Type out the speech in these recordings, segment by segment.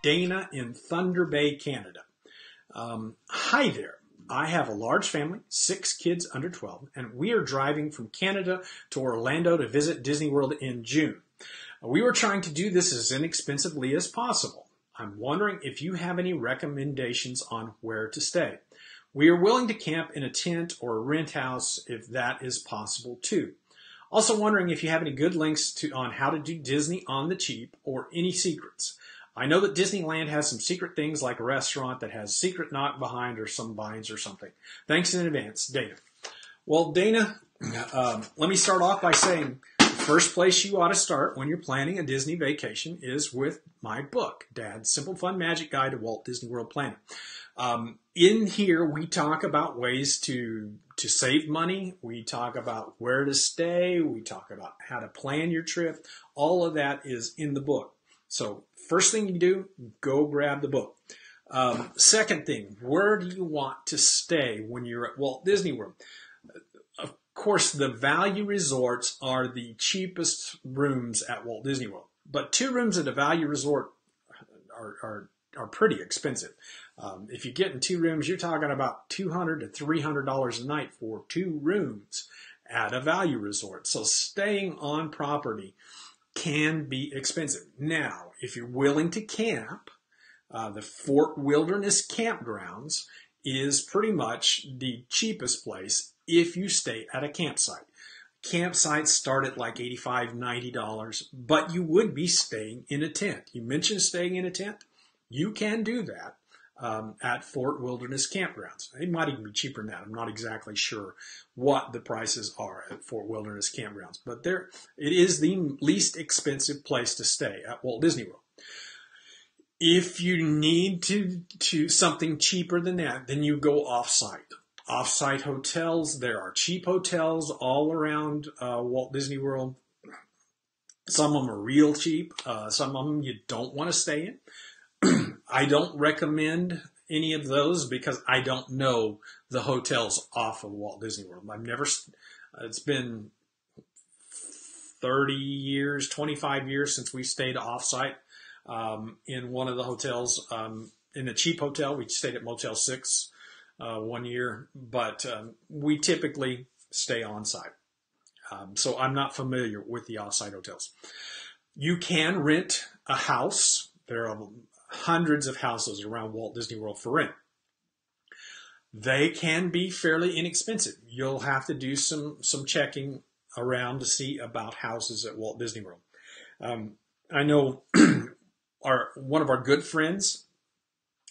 Dana in Thunder Bay, Canada. Hi there. I have a large family, 6 kids under 12, and we are driving from Canada to Orlando to visit Disney World in June. We were trying to do this as inexpensively as possible. I'm wondering if you have any recommendations on where to stay. We are willing to camp in a tent or a rent house if that is possible too. Also wondering if you have any good links on how to do Disney on the cheap or any secrets. I know that Disneyland has some secret things like a restaurant that has secret knock behind or some vines or something. Thanks in advance, Dana. Well, Dana, let me start off by saying the first place you ought to start when you're planning a Disney vacation is with my book, Dad's Simple Fun Magic Guide to Walt Disney World Planning. In here, we talk about ways to save money. We talk about where to stay. We talk about how to plan your trip. All of that is in the book. So first thing you do, go grab the book. Second thing, where do you want to stay when you're at Walt Disney World? Of course, the value resorts are the cheapest rooms at Walt Disney World. But 2 rooms at a value resort are pretty expensive. If you get in 2 rooms, you're talking about $200 to $300 a night for 2 rooms at a value resort. So staying on property can be expensive. Now, if you're willing to camp, the Fort Wilderness Campgrounds is pretty much the cheapest place if you stay at a campsite. Campsites start at like $85, $90, but you would be staying in a tent. You mentioned staying in a tent. You can do that at Fort Wilderness Campgrounds. They might even be cheaper than that. I'm not exactly sure what the prices are at Fort Wilderness Campgrounds, but it is the least expensive place to stay at Walt Disney World. If you need to something cheaper than that, then you go off-site. Off-site hotels, there are cheap hotels all around Walt Disney World. Some of them are real cheap. Some of them you don't want to stay in. I don't recommend any of those because I don't know the hotels off of Walt Disney World. It's been 30 years, 25 years since we stayed off-site in one of the hotels. In a cheap hotel, we stayed at Motel 6 one year, but we typically stay on-site. So I'm not familiar with the off-site hotels. You can rent a house. There are hundreds of houses around Walt Disney World for rent. They can be fairly inexpensive. You'll have to do some checking around to see about houses at Walt Disney World. I know one of our good friends,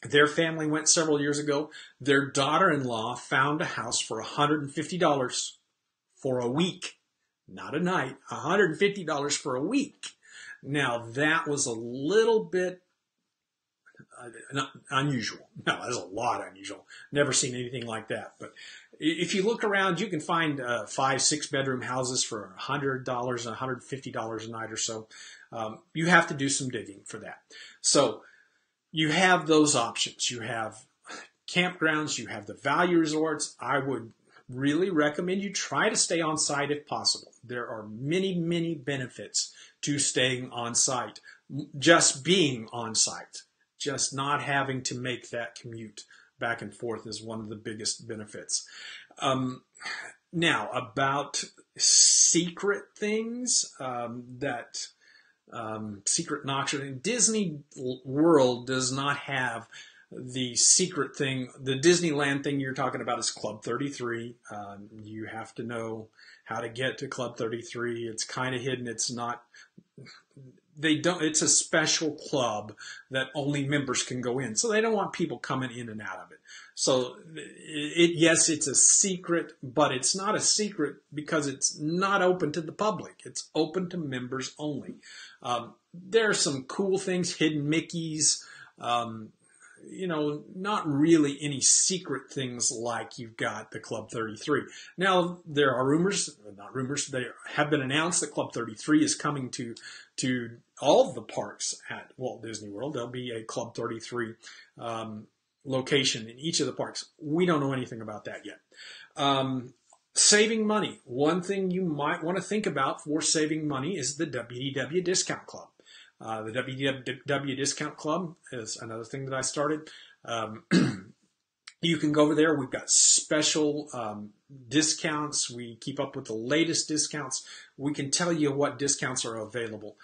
their family went several years ago. Their daughter-in-law found a house for $150 for a week. Not a night, $150 for a week. Now, that was a little bit unusual. No, that's a lot unusual. Never seen anything like that. But if you look around, you can find 5, 6 bedroom houses for $100, $150 a night or so. You have to do some digging for that. So you have those options. You have campgrounds. You have the value resorts. I would really recommend you try to stay on site if possible. There are many, many benefits to staying on site. Just being on site. Just not having to make that commute back and forth is one of the biggest benefits. Now, about secret things secret knocks. Disney World does not have the secret thing. The Disneyland thing you're talking about is Club 33. You have to know how to get to Club 33. It's kind of hidden. It's not... It's a special club that only members can go in. So they don't want people coming in and out of it. So yes, it's a secret, but it's not a secret because it's not open to the public. It's open to members only. There are some cool things, hidden Mickeys, not really any secret things like you've got the Club 33. Now, there are they have been announced that Club 33 is coming to all of the parks at Walt Disney World. There'll be a Club 33 location in each of the parks. We don't know anything about that yet. Saving money. One thing you might want to think about for saving money is the WDW Discount Club. The WDW Discount Club is another thing that I started. You can go over there. We've got special discounts. We keep up with the latest discounts. We can tell you what discounts are available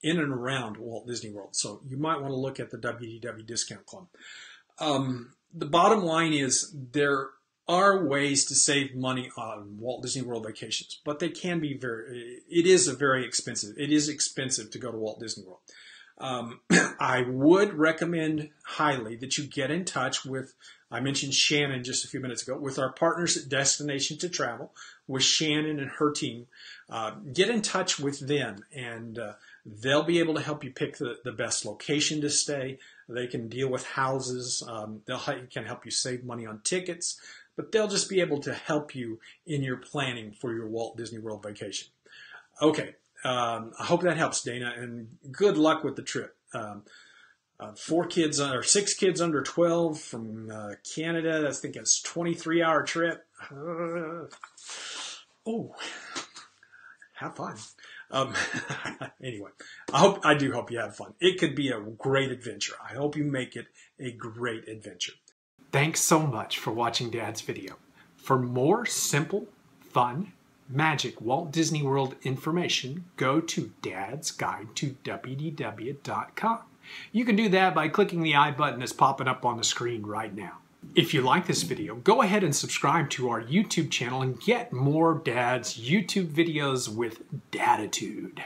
in and around Walt Disney World. So you might want to look at the WDW Discount Club. The bottom line is there are ways to save money on Walt Disney World vacations, but they can be it is expensive to go to Walt Disney World. I would recommend highly that you get in touch with, I mentioned Shannon just a few minutes ago, with our partners at Destination to Travel, with Shannon and her team. Get in touch with them, and they'll be able to help you pick the best location to stay. They can deal with houses. Can help you save money on tickets, but they'll just be able to help you in your planning for your Walt Disney World vacation. Okay. I hope that helps, Dana, and good luck with the trip. 6 kids under 12 from Canada. I think it's a 23-hour trip. Have fun. Anyway, I do hope you have fun. It could be a great adventure. I hope you make it a great adventure. Thanks so much for watching Dad's video. For more simple, fun, magic Walt Disney World information, go to dadsguidetowdw.com. You can do that by clicking the I button that's popping up on the screen right now. If you like this video, go ahead and subscribe to our YouTube channel and get more Dad's YouTube videos with Daditude.